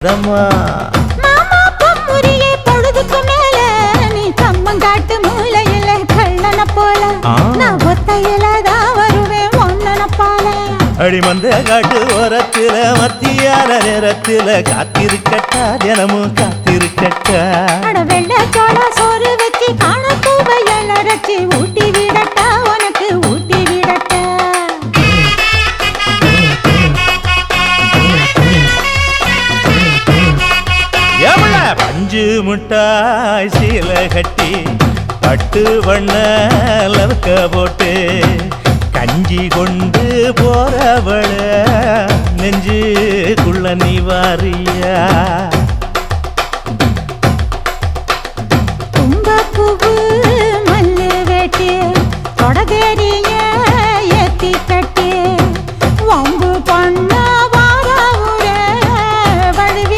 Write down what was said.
மாமா பொம்முரியே பொழுதுக்கு மேல நீ கம்மங்காட்டு மூலையில கள்ளன போல நான் ஒத்தையில தான் வருவேன் ஒன்னன போல அடிமந்த காட்டு ஓரத்துல மத்தியான நேரத்துல காத்திருக்கட்டா தினமும் காத்திருக்கட்டா வெள்ள சோள சோறு வச்சு காண பூவையல் அரைச்சி ஊட்டி விடட்டா உனக்கு ஊட்டி விடட்டா பஞ்சு முட்டாய் சீல கட்டி பட்டு வண்ண லவக்க போட்டு கஞ்சி கொண்டு போறவள நெஞ்சுக்குள்ள நீ வாரியா